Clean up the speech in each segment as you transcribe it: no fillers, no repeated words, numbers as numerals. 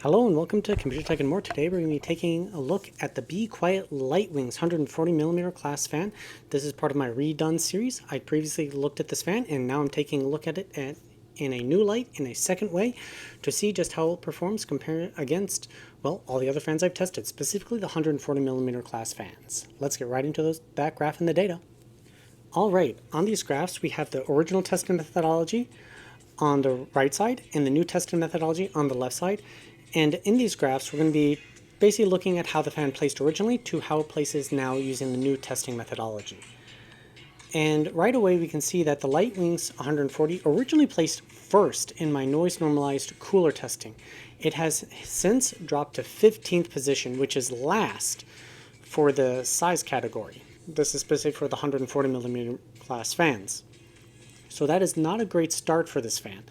Hello and welcome to Computer Tech and More. Today we're going to be taking a look at the Be Quiet Lightwings 140mm class fan. This is part of my redone series. I previously looked at this fan and now I'm taking a look at it in a new light, in a second way, to see just how it performs compared against, well, all the other fans I've tested, specifically the 140mm class fans. Let's get right into that graph and the data. Alright, on these graphs we have the original testing methodology on the right side and the new testing methodology on the left side. And in these graphs, we're going to be basically looking at how the fan placed originally to how it places now using the new testing methodology. And right away, we can see that the Lightwings 140 originally placed first in my noise normalized cooler testing. It has since dropped to 15th position, which is last for the size category. This is specific for the 140mm class fans. So that is not a great start for this fan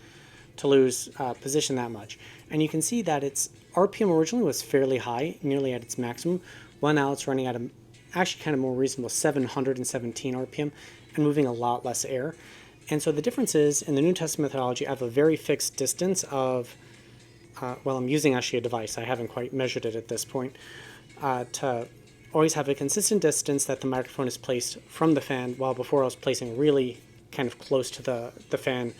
to lose position that much. And you can see that its RPM originally was fairly high, nearly at its maximum. Well, now it's running at a actually kind of more reasonable 717 RPM and moving a lot less air. And so the difference is, in the new testing methodology, I have a very fixed distance of, well, I'm using actually a device. I haven't quite measured it at this point, to always have a consistent distance that the microphone is placed from the fan, while before I was placing really kind of close to the fan,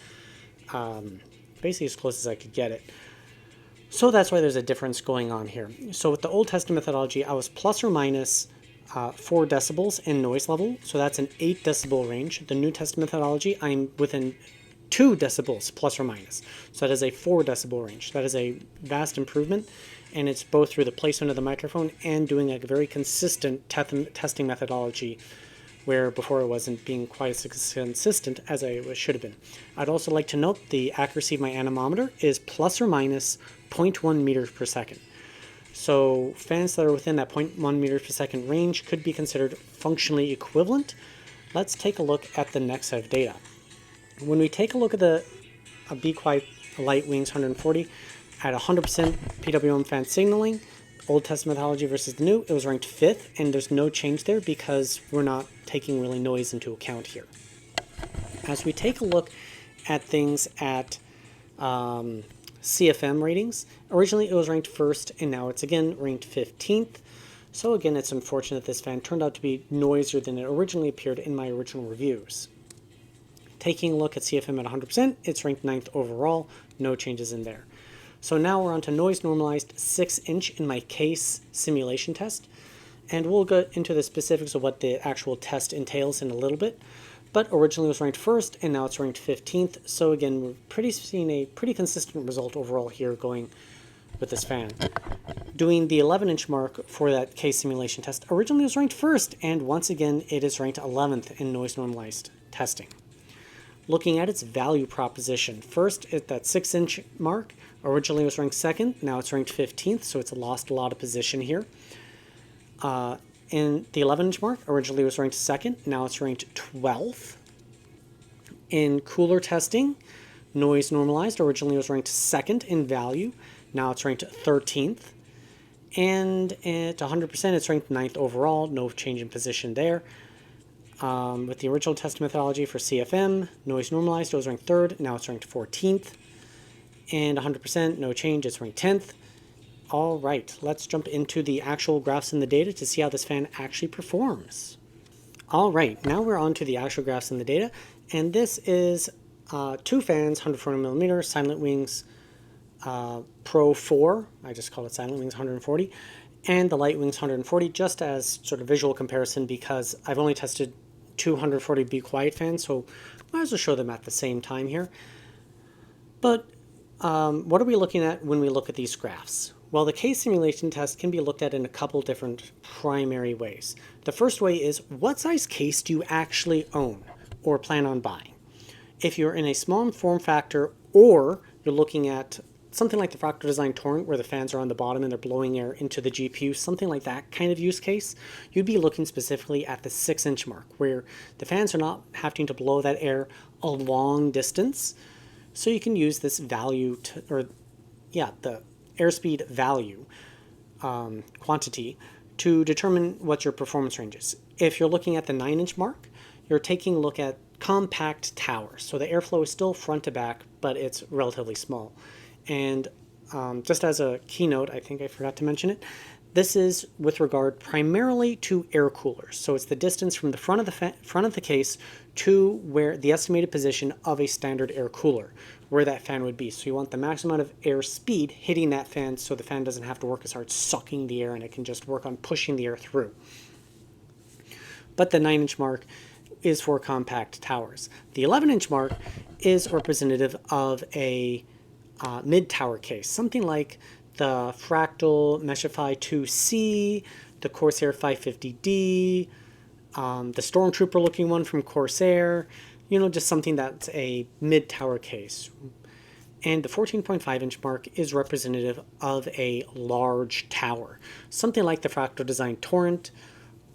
basically as close as I could get it. So that's why there's a difference going on here. So with the old testing methodology, I was plus or minus 4 decibels in noise level. So that's an 8 decibel range. The new testing methodology, I'm within 2 decibels plus or minus. So that is a 4 decibel range. That is a vast improvement. And it's both through the placement of the microphone and doing a very consistent testing methodology, where before it wasn't being quite as consistent as I should have been. I'd also like to note the accuracy of my anemometer is plus or minus 0.1 meters per second. So fans that are within that 0.1 meters per second range could be considered functionally equivalent. Let's take a look at the next set of data. When we take a look at the Be Quiet Lightwings 140 at 100% PWM fan signaling, old test methodology versus the new, it was ranked 5th, and there's no change there because we're not taking really noise into account here. As we take a look at things at CFM ratings, originally it was ranked 1st, and now it's again ranked 15th. So again, it's unfortunate this fan turned out to be noisier than it originally appeared in my original reviews. Taking a look at CFM at 100%, it's ranked 9th overall, no changes in there. So now we're on to noise normalized 6-inch in my case simulation test. And we'll get into the specifics of what the actual test entails in a little bit. But originally it was ranked 1st and now it's ranked 15th. So again, we're seeing a pretty consistent result overall here going with this fan. Doing the 11-inch mark for that case simulation test, originally it was ranked 1st, and once again it is ranked 11th in noise normalized testing. Looking at its value proposition, first at that 6-inch mark, originally it was ranked 2nd, now it's ranked 15th, so it's lost a lot of position here. In the 11-inch mark, originally it was ranked 2nd, now it's ranked 12th. In cooler testing, noise normalized, originally it was ranked 2nd in value, now it's ranked 13th. And at 100%, it's ranked 9th overall, no change in position there. With the original test methodology for CFM, noise normalized, it was ranked 3rd, now it's ranked 14th. And 100%, no change, it's ranked 10th. All right, let's jump into the actual graphs in the data to see how this fan actually performs. All right, now we're on to the actual graphs in the data, and this is 2 fans, 140mm, Silent Wings Pro 4, I just call it Silent Wings 140, and the Lightwings 140, just as sort of visual comparison because I've only tested 240 Be Quiet fans, so might as well show them at the same time here. But what are we looking at when we look at these graphs? Well, the case simulation test can be looked at in a couple different primary ways. The first way is, what size case do you actually own or plan on buying? If you're in a small form factor, or you're looking at something like the Fractal Design Torrent, where the fans are on the bottom and they're blowing air into the GPU, something like that kind of use case, you'd be looking specifically at the 6-inch mark, where the fans are not having to blow that air a long distance. So you can use this value, the airspeed value quantity to determine what your performance range is. If you're looking at the 9-inch mark, you're taking a look at compact towers. So the airflow is still front to back, but it's relatively small. And just as a keynote, I think I forgot to mention it, this is with regard primarily to air coolers. So it's the distance from the front of the case to where the estimated position of a standard air cooler, where that fan would be. So you want the maximum amount of air speed hitting that fan so the fan doesn't have to work as hard sucking the air and it can just work on pushing the air through. But the 9-inch mark is for compact towers. The 11-inch mark is representative of a mid-tower case, something like the Fractal Meshify 2C, the Corsair 550D, the Stormtrooper looking one from Corsair, just something that's a mid-tower case. And the 14.5-inch mark is representative of a large tower, something like the Fractal Design Torrent.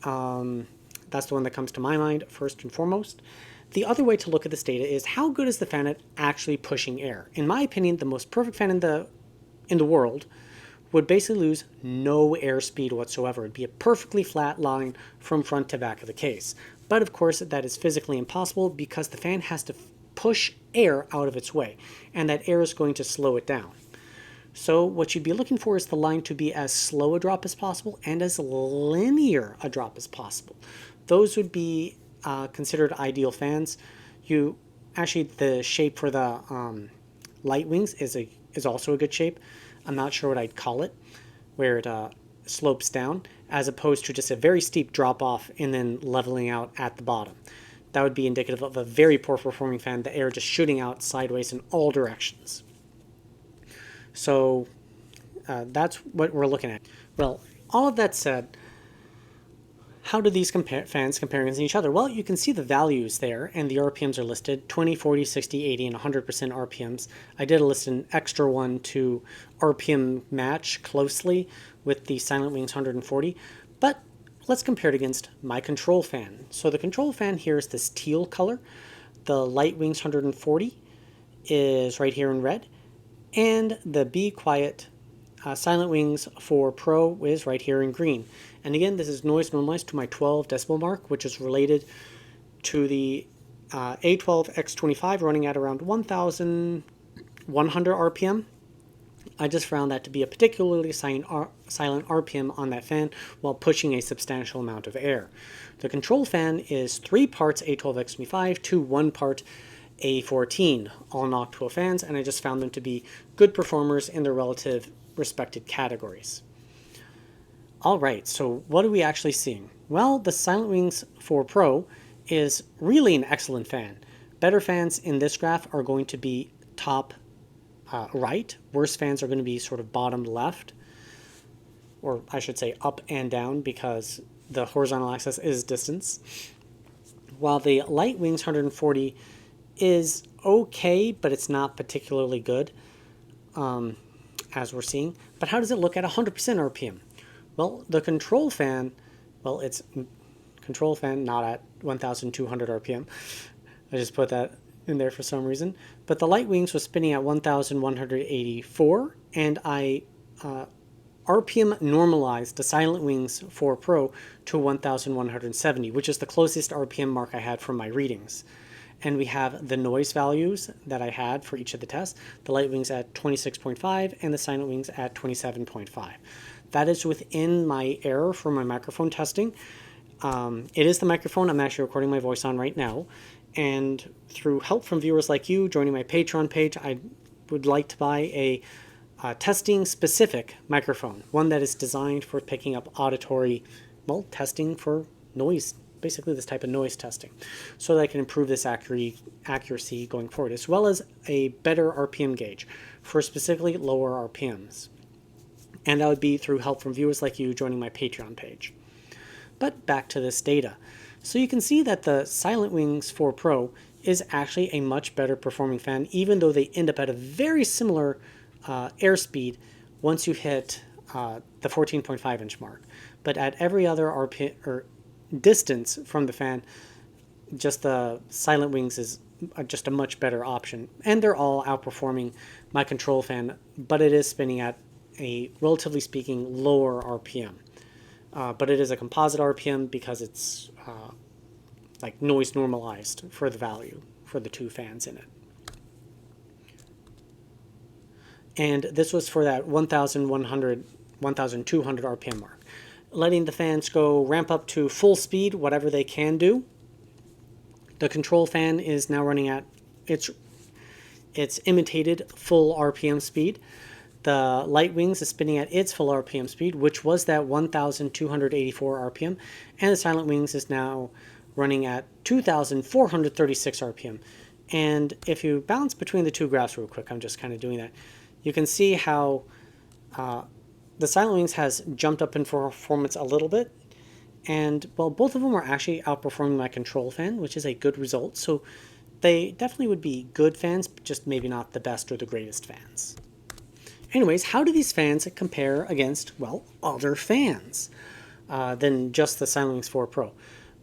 That's the one that comes to my mind first and foremost. The other way to look at this data is how good is the fan at actually pushing air? In my opinion, the most perfect fan in the world would basically lose no airspeed whatsoever. It'd be a perfectly flat line from front to back of the case. But of course, that is physically impossible because the fan has to push air out of its way, and that air is going to slow it down. So what you'd be looking for is the line to be as slow a drop as possible and as linear a drop as possible. Those would be considered ideal fans. The shape for the Lightwings is also a good shape. I'm not sure what I'd call it, where it slopes down, as opposed to just a very steep drop off and then leveling out at the bottom. That would be indicative of a very poor performing fan, the air just shooting out sideways in all directions. So that's what we're looking at. Well, all of that said, how do these fans compare against each other? Well, you can see the values there, and the RPMs are listed, 20, 40, 60, 80, and 100% RPMs. I did list an extra one to RPM match closely with the Silent Wings 140, but let's compare it against my control fan. So the control fan here is this teal color. The Lightwings 140 is right here in red, and the Be Quiet Silent Wings 4 Pro is right here in green. And again, this is noise normalized to my 12 decibel mark, which is related to the A12X25 running at around 1,100 RPM. I just found that to be a particularly silent RPM on that fan while pushing a substantial amount of air. The control fan is 3 parts A12X25 to 1 part A14, all Noctua fans, and I just found them to be good performers in their relative respected categories. All right, so what are we actually seeing? Well, the Silent Wings 4 Pro is really an excellent fan. Better fans in this graph are going to be top right. Worse fans are going to be sort of bottom left, or I should say up and down, because the horizontal axis is distance. While the Lightwings 140 is okay, but it's not particularly good, as we're seeing. But how does it look at 100% RPM? Well, the control fan, it's control fan not at 1,200 RPM. I just put that in there for some reason. But the Lightwings was spinning at 1,184, and I RPM normalized the Silent Wings 4 Pro to 1,170, which is the closest RPM mark I had from my readings. And we have the noise values that I had for each of the tests. The Lightwings at 26.5 and the Silent Wings at 27.5. That is within my error for my microphone testing. It is the microphone I'm actually recording my voice on right now. And through help from viewers like you joining my Patreon page, I would like to buy a testing-specific microphone, one that is designed for picking up auditory, testing for noise, basically this type of noise testing, so that I can improve this accuracy going forward, as well as a better RPM gauge for specifically lower RPMs. And that would be through help from viewers like you joining my Patreon page. But back to this data. So you can see that the Silent Wings 4 Pro is actually a much better performing fan, even though they end up at a very similar airspeed once you hit the 14.5-inch mark. But at every other RPM or distance from the fan, just the Silent Wings is just a much better option. And they're all outperforming my control fan, but it is spinning at a, relatively speaking, lower RPM. But it is a composite RPM because it's like noise normalized for the value for the two fans in it. And this was for that 1,100, 1,200 RPM mark. Letting the fans go ramp up to full speed, whatever they can do. The control fan is now running at its imitated full RPM speed. The Lightwings is spinning at its full RPM speed, which was that 1,284 RPM, and the Silent Wings is now running at 2,436 RPM. And if you bounce between the two graphs real quick, I'm just kind of doing that, you can see how the Silent Wings has jumped up in performance a little bit, and well, both of them are actually outperforming my control fan, which is a good result. So they definitely would be good fans, but just maybe not the best or the greatest fans. Anyways, how do these fans compare against, well, other fans than just the Silent Wings 4 Pro?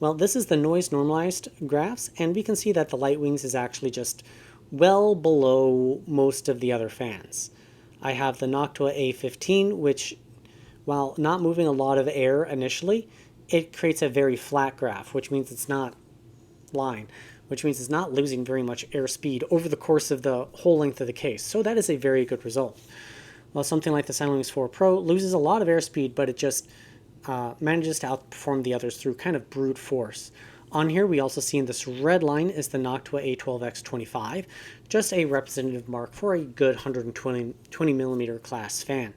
Well, this is the noise normalized graphs, and we can see that the Lightwings is actually just well below most of the other fans. I have the Noctua A15, which, while not moving a lot of air initially, it creates a very flat graph, which means it's not line, which means it's not losing very much airspeed over the course of the whole length of the case. So that is a very good result. While something like the Silent Wings 4 Pro loses a lot of airspeed, but it just manages to outperform the others through kind of brute force. On here, we also see in this red line is the Noctua A12X25, just a representative mark for a good 120 millimeter class fan.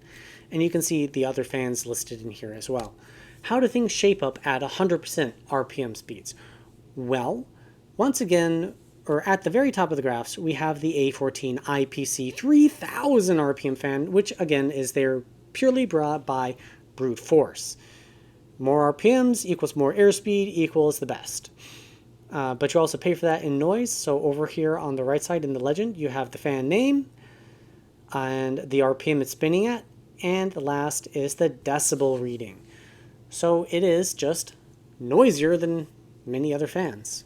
And you can see the other fans listed in here as well. How do things shape up at 100% RPM speeds? Well, once again, or at the very top of the graphs, we have the A14 IPC 3000 RPM fan, which again is there purely brought by brute force. More RPMs equals more airspeed equals the best. But you also pay for that in noise. So over here on the right side in the legend, you have the fan name and the RPM it's spinning at. And the last is the decibel reading. So it is just noisier than many other fans.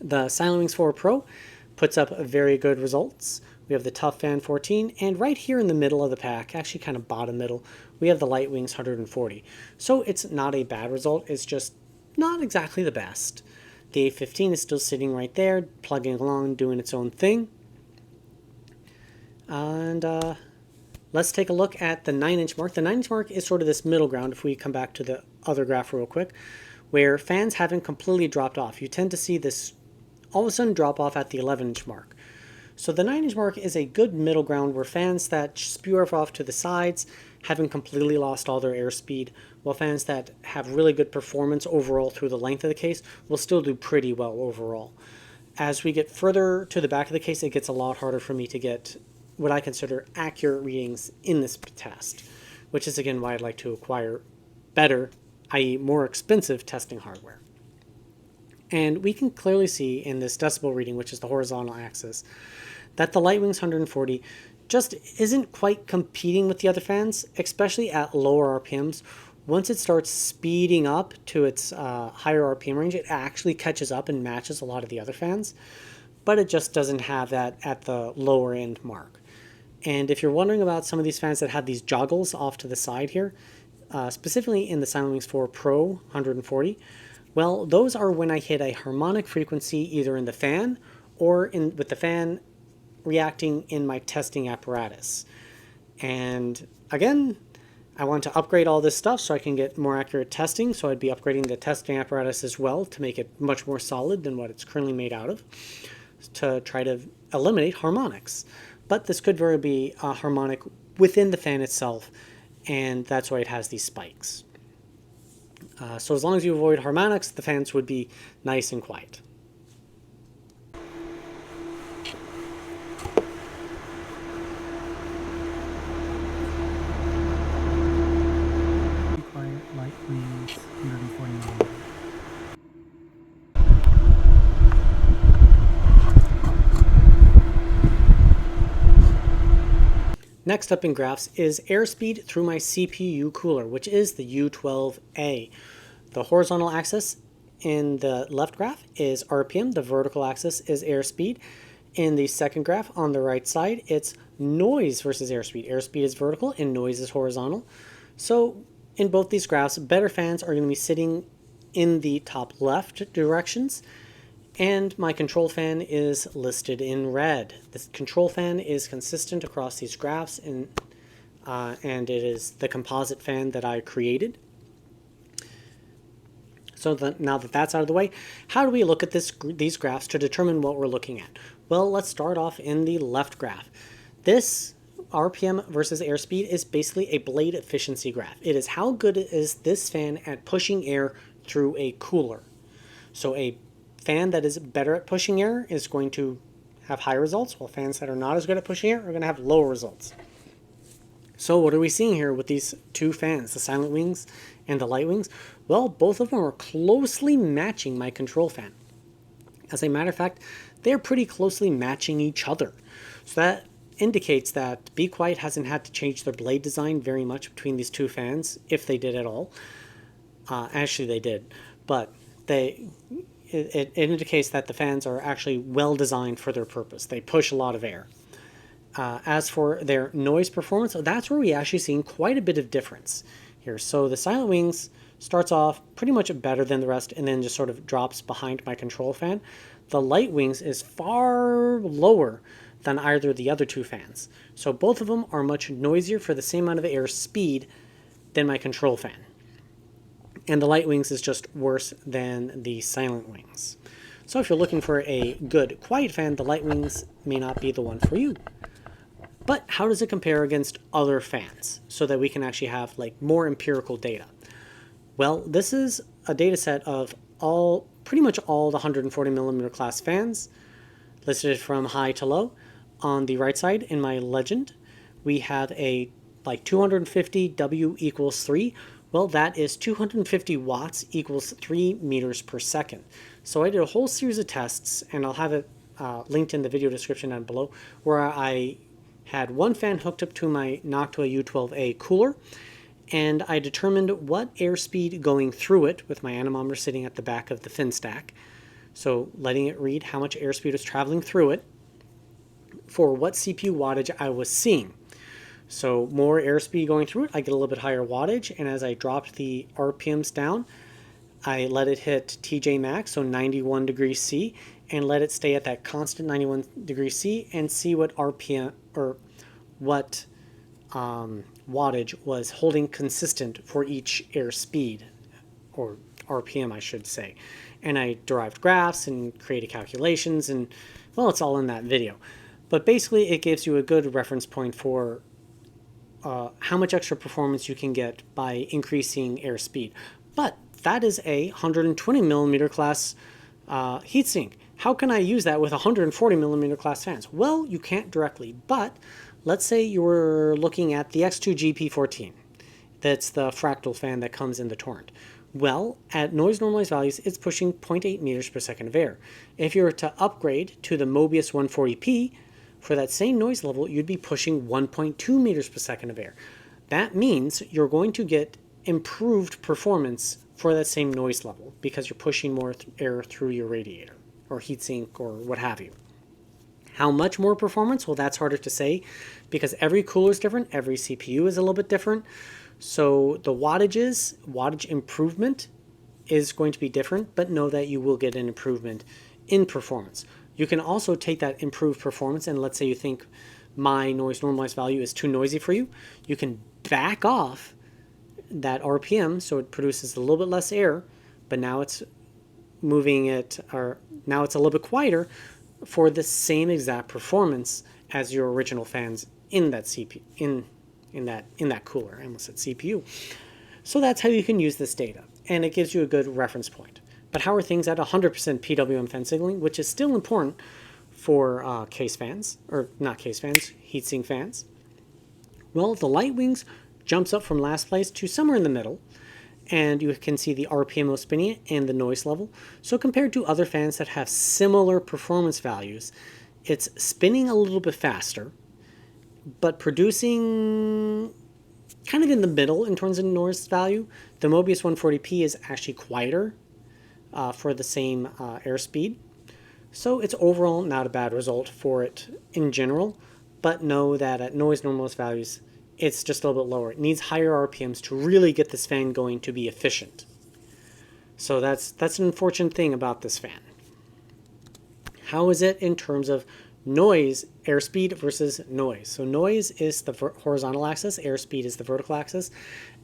The Silent Wings 4 Pro puts up very good results. We have the Tough Fan 14, and right here in the middle of the pack, actually kind of bottom middle, we have the Lightwings 140. So it's not a bad result, it's just not exactly the best. The A15 is still sitting right there, plugging along, doing its own thing. And let's take a look at the 9-inch mark. The 9-inch mark is sort of this middle ground, if we come back to the other graph real quick, where fans haven't completely dropped off. You tend to see this all of a sudden drop off at the 11-inch mark. So the 9-inch mark is a good middle ground where fans that spew off to the sides haven't completely lost all their airspeed, while fans that have really good performance overall through the length of the case will still do pretty well overall. As we get further to the back of the case, it gets a lot harder for me to get what I consider accurate readings in this test, which is again why I'd like to acquire better, i.e. more expensive testing hardware. And we can clearly see in this decibel reading, which is the horizontal axis, that the Lightwings 140 just isn't quite competing with the other fans, especially at lower RPMs. Once it starts speeding up to its higher RPM range, it actually catches up and matches a lot of the other fans, but it just doesn't have that at the lower end mark. And if you're wondering about some of these fans that have these joggles off to the side here, specifically in the Silent Wings 4 Pro 140, well, those are when I hit a harmonic frequency either in the fan or with the fan reacting in my testing apparatus. And again, I want to upgrade all this stuff so I can get more accurate testing, so I'd be upgrading the testing apparatus as well to make it much more solid than what it's currently made out of, to try to eliminate harmonics. But this could very be a harmonic within the fan itself, and that's why it has these spikes. So as long as you avoid harmonics, the fans would be nice and quiet. Quiet Lightwings 140 millimeters. Next up in graphs is airspeed through my CPU cooler, which is the U12A. The horizontal axis in the left graph is RPM, the vertical axis is airspeed. In the second graph on the right side, it's noise versus airspeed. Airspeed is vertical and noise is horizontal. So in both these graphs, better fans are going to be sitting in the top left directions, And my control fan is listed in red. This control fan is consistent across these graphs, and it is the composite fan that I created. So now that that's out of the way, how do we look at these graphs to determine what we're looking at? Well, let's start off in the left graph. This RPM versus airspeed is basically a blade efficiency graph. It is how good is this fan at pushing air through a cooler. So a fan that is better at pushing air is going to have higher results, while fans that are not as good at pushing air are going to have lower results. So what are we seeing here with these two fans, the Silent Wings and the Lightwings? Well, both of them are closely matching my control fan. As a matter of fact, they're pretty closely matching each other. So that indicates that Be Quiet hasn't had to change their blade design very much between these two fans, if they did at all. Actually, they did, but it indicates that the fans are actually well designed for their purpose. They push a lot of air. As for their noise performance, that's where we actually seen quite a bit of difference here. So the Silent Wings starts off pretty much better than the rest and then just sort of drops behind my control fan. The Lightwings is far lower than either of the other two fans. So both of them are much noisier for the same amount of air speed than my control fan. And the Lightwings is just worse than the Silent Wings. So if you're looking for a good quiet fan, the Lightwings may not be the one for you. But how does it compare against other fans so that we can actually have like more empirical data? Well, this is a data set of pretty much all the 140 millimeter class fans listed from high to low. On the right side in my legend, we have a 250 W equals 3. Well, that is 250 watts equals 3 meters per second. So I did a whole series of tests, and I'll have it linked in the video description down below, where I had one fan hooked up to my Noctua U12A cooler, and I determined what airspeed going through it with my anemometer sitting at the back of the fin stack. So letting it read how much airspeed was traveling through it for what CPU wattage I was seeing. So more airspeed going through it, I get a little bit higher wattage, and as I dropped the RPMs down, I let it hit TJ max, so 91 degrees C, and let it stay at that constant 91 degrees C and see what RPM or what wattage was holding consistent for each airspeed, or RPM I should say. And I derived graphs and created calculations, and well, it's all in that video. But basically it gives you a good reference point for how much extra performance you can get by increasing airspeed. But that is a 120 millimeter class heatsink. How can I use that with 140 millimeter class fans? Well, you can't directly, but let's say you were looking at the X2 GP14. That's the fractal fan that comes in the Torrent. Well, at noise normalized values, it's pushing 0.8 meters per second of air. If you were to upgrade to the Mobius 140p, for that same noise level, you'd be pushing 1.2 meters per second of air. That means you're going to get improved performance for that same noise level because you're pushing more air through your radiator or heatsink or what have you. How much more performance? Well, that's harder to say because every cooler is different. Every CPU is a little bit different. So the wattage improvement is going to be different, but know that you will get an improvement in performance. You can also take that improved performance, and let's say you think my noise normalized value is too noisy for you. You can back off that RPM so it produces a little bit less air, but now it's moving it, or now it's a little bit quieter for the same exact performance as your original fans in that CPU, in that cooler. I almost said CPU. So that's how you can use this data, and it gives you a good reference point. But how are things at 100% PWM fan signaling, which is still important for case fans, or not case fans, heatsink fans? Well, the Lightwings jumps up from last place to somewhere in the middle, and you can see the RPM spinning and the noise level. So compared to other fans that have similar performance values, it's spinning a little bit faster, but producing kind of in the middle in terms of noise value. The Mobius 140p is actually quieter for the same airspeed. So it's overall not a bad result for it in general, but know that at noise normalized values, it's just a little bit lower. It needs higher RPMs to really get this fan going to be efficient. So that's an unfortunate thing about this fan. How is it in terms of noise, airspeed versus noise? So noise is the horizontal axis, airspeed is the vertical axis.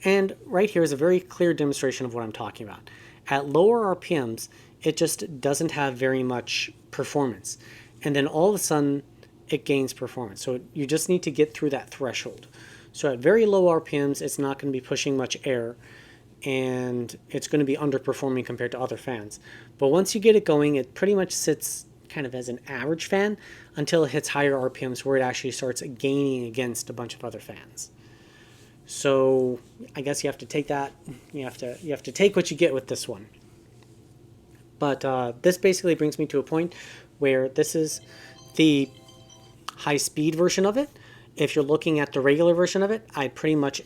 And right here is a very clear demonstration of what I'm talking about. At lower RPMs, it just doesn't have very much performance. And then all of a sudden, it gains performance. So you just need to get through that threshold. So at very low RPMs, it's not going to be pushing much air, and it's going to be underperforming compared to other fans. But once you get it going, it pretty much sits kind of as an average fan until it hits higher RPMs where it actually starts gaining against a bunch of other fans. So I guess you have to take that. You have to take what you get with this one. But this basically brings me to a point where this is the high-speed version of it. If you're looking at the regular version of it, I pretty much...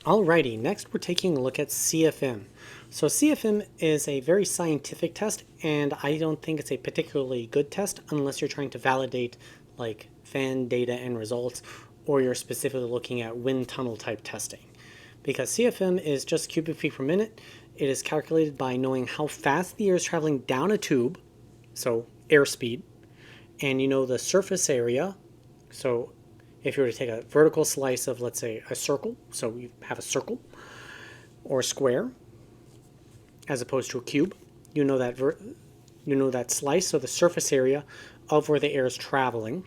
Alrighty, next we're taking a look at CFM. So CFM is a very scientific test, and I don't think it's a particularly good test unless you're trying to validate like fan data and results, or you're specifically looking at wind tunnel type testing. Because CFM is just cubic feet per minute. It is calculated by knowing how fast the air is traveling down a tube, so airspeed, and you know the surface area. So if you were to take a vertical slice of, let's say, a circle, so you have a circle or a square as opposed to a cube, you know that slice, so the surface area of where the air is traveling,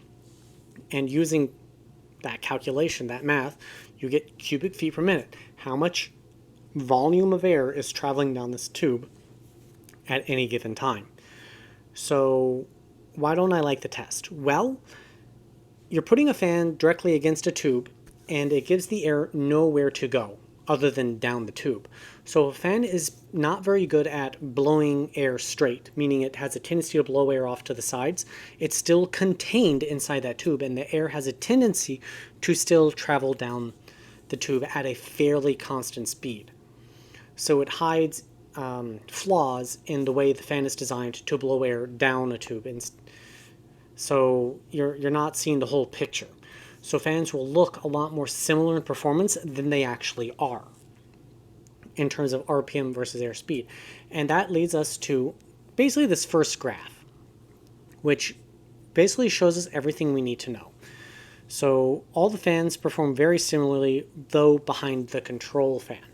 and using that calculation, that math, you get cubic feet per minute. How much volume of air is traveling down this tube at any given time? So why don't I like the test? Well, you're putting a fan directly against a tube, and it gives the air nowhere to go other than down the tube. So a fan is not very good at blowing air straight, meaning it has a tendency to blow air off to the sides. It's still contained inside that tube, and the air has a tendency to still travel down the tube at a fairly constant speed. So it hides flaws in the way the fan is designed to blow air down a tube. So you're not seeing the whole picture. So fans will look a lot more similar in performance than they actually are in terms of RPM versus airspeed. And that leads us to basically this first graph, which basically shows us everything we need to know. So all the fans perform very similarly, though behind the control fan.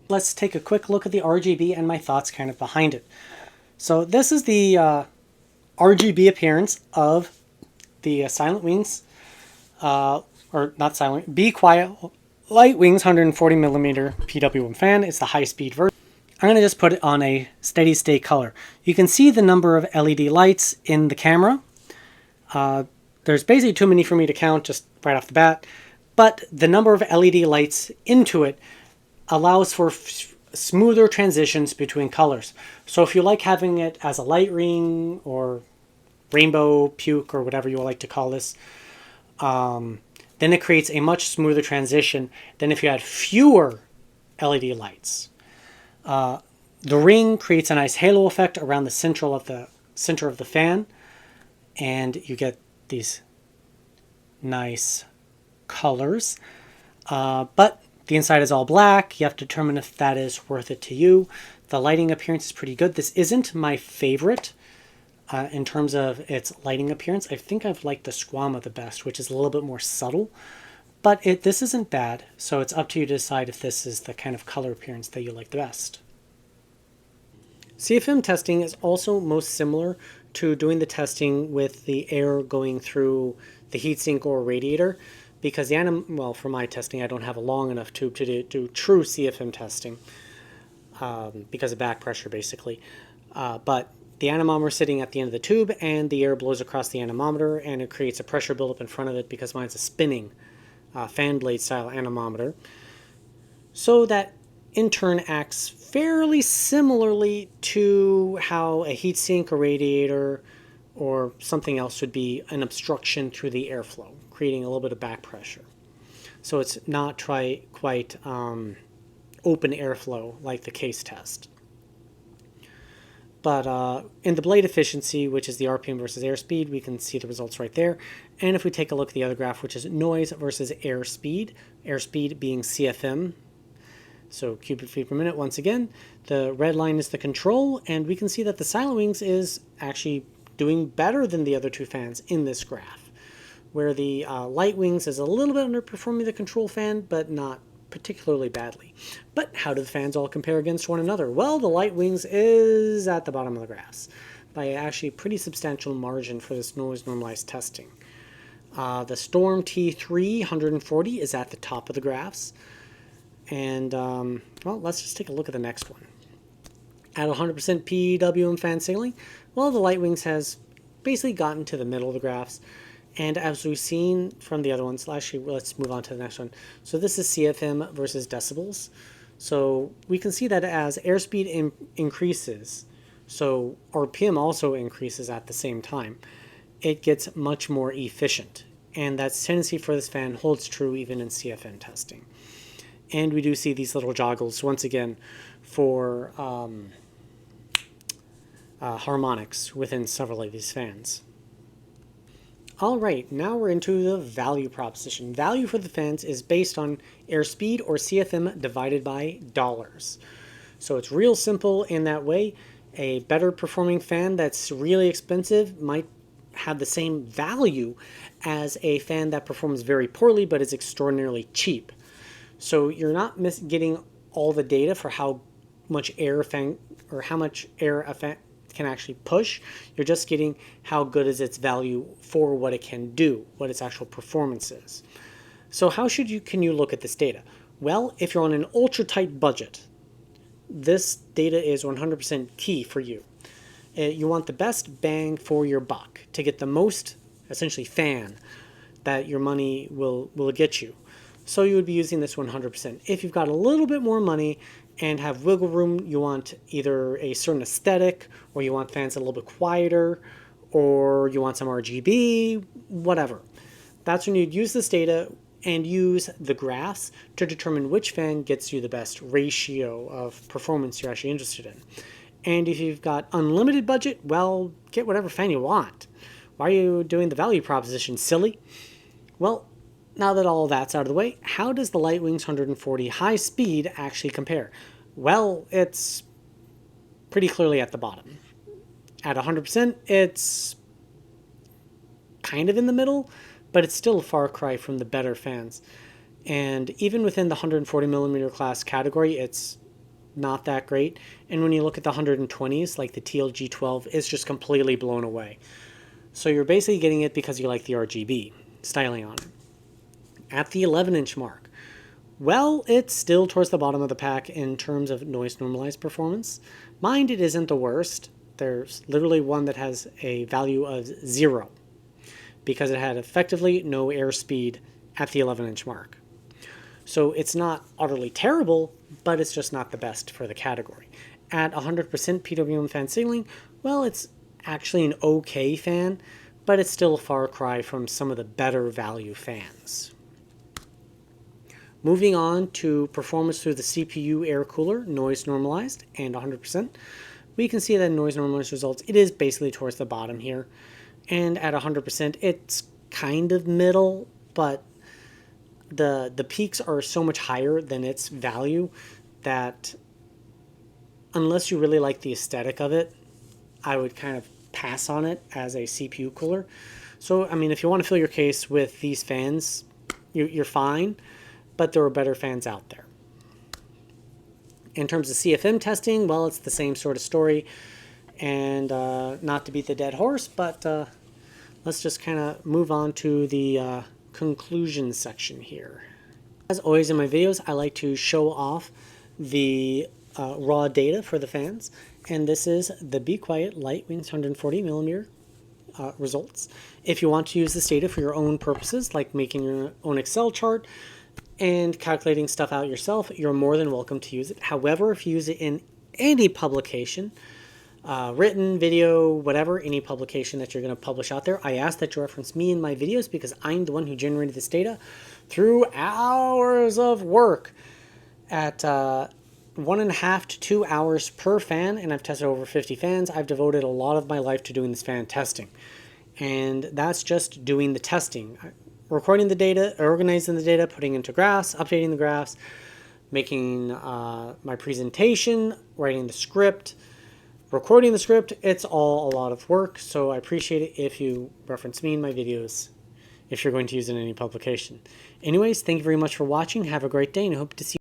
Let's take a quick look at the RGB and my thoughts kind of behind it. So this is the RGB appearance of the Silent Wings, or not Silent, Be Quiet Lightwings 140mm PW1 fan. It's the high-speed version. I'm going to just put it on a steady state color. You can see the number of LED lights in the camera. There's basically too many for me to count just right off the bat, but the number of LED lights into it allows for smoother transitions between colors. So if you like having it as a light ring or rainbow, puke, or whatever you like to call this, then it creates a much smoother transition than if you had fewer LED lights. The ring creates a nice halo effect around the center of the fan, and you get these nice colors. But the inside is all black. You have to determine if that is worth it to you. The lighting appearance is pretty good. This isn't my favorite in terms of its lighting appearance. I think I've liked the Squama the best, which is a little bit more subtle. But this isn't bad, so it's up to you to decide if this is the kind of color appearance that you like the best. CFM testing is also most similar to doing the testing with the air going through the heatsink or radiator, because well, for my testing, I don't have a long enough tube to do true CFM testing because of back pressure, basically. But the anemometer is sitting at the end of the tube, and the air blows across the anemometer, and it creates a pressure buildup in front of it because mine's a spinning fan blade style anemometer. So that in turn acts fairly similarly to how a heatsink or radiator or something else would be an obstruction through the airflow, creating a little bit of back pressure. So it's not quite open airflow like the case test. But in the blade efficiency, which is the RPM versus airspeed, we can see the results right there. And if we take a look at the other graph, which is noise versus airspeed, airspeed being CFM, so cubic feet per minute, once again, the red line is the control, and we can see that the Silent Wings is actually doing better than the other two fans in this graph, where the Lightwings is a little bit underperforming the control fan, but not particularly badly. But how do the fans all compare against one another? Well, the Lightwings is at the bottom of the graphs by actually a pretty substantial margin for this noise normalized testing. The Storm T3 140 is at the top of the graphs. And, well, let's just take a look at the next one. At 100% PWM fan signaling, well, the Lightwings has basically gotten to the middle of the graphs. And as we've seen from the other ones, actually, let's move on to the next one. So this is CFM versus decibels. So we can see that as airspeed increases, so RPM also increases at the same time, it gets much more efficient. And that tendency for this fan holds true even in CFM testing. And we do see these little joggles, once again, for harmonics within several of these fans. All right, now we're into the value proposition. Value for the fans is based on airspeed or CFM divided by dollars. So it's real simple in that way. A better performing fan that's really expensive might have the same value as a fan that performs very poorly but is extraordinarily cheap. So you're not getting all the data for how much air a fan or how much air a fan can actually push. You're just getting how good is its value for what it can do, what its actual performance is. So how can you look at this data? Well, if you're on an ultra tight budget, this data is 100% key for you. You want the best bang for your buck to get the most, essentially, fan that your money will get you. So you would be using this 100%. If you've got a little bit more money and have wiggle room, you want either a certain aesthetic, or you want fans a little bit quieter, or you want some RGB, whatever. That's when you'd use this data and use the graphs to determine which fan gets you the best ratio of performance you're actually interested in. And if you've got unlimited budget, well, get whatever fan you want. Why are you doing the value proposition, silly? Well, now that all of that's out of the way, how does the Lightwings 140 high speed actually compare? Well, it's pretty clearly at the bottom. At 100%, it's kind of in the middle, but it's still a far cry from the better fans. And even within the 140 millimeter class category, it's not that great. And when you look at the 120s, like the TLG12, it's just completely blown away. So you're basically getting it because you like the RGB styling on it. At the 11-inch mark, well, it's still towards the bottom of the pack in terms of noise normalized performance. Mind it isn't the worst. There's literally one that has a value of 0 because it had effectively no airspeed at the 11-inch mark. So it's not utterly terrible, but it's just not the best for the category. At 100% PWM fan signaling, well, it's actually an okay fan, but it's still a far cry from some of the better value fans. Moving on to performance through the CPU AirCooler, noise normalized, and 100%, we can see that noise normalized results, it is basically towards the bottom here. And at 100%, it's kind of middle, but the peaks are so much higher than its value that unless you really like the aesthetic of it, I would kind of pass on it as a CPU cooler. So, I mean, if you want to fill your case with these fans, you're fine, but there are better fans out there. In terms of CFM testing, well, it's the same sort of story. And not to beat the dead horse, but let's just kind of move on to the conclusion section here. As always in my videos, I like to show off the raw data for the fans. And this is the Be Quiet Lightwings 140 millimeter results. If you want to use this data for your own purposes, like making your own Excel chart, and calculating stuff out yourself, you're more than welcome to use it. However, if you use it in any publication, written, video, whatever, any publication that you're going to publish out there, I ask that you reference me in my videos because I'm the one who generated this data through hours of work at 1.5 to 2 hours per fan, and I've tested over 50 fans. I've devoted a lot of my life to doing this fan testing, and that's just doing the testing. Recording the data, organizing the data, putting into graphs, updating the graphs, making my presentation, writing the script, recording the script, it's all a lot of work, so I appreciate it if you reference me in my videos if you're going to use it in any publication. Anyways, thank you very much for watching. Have a great day, and I hope to see you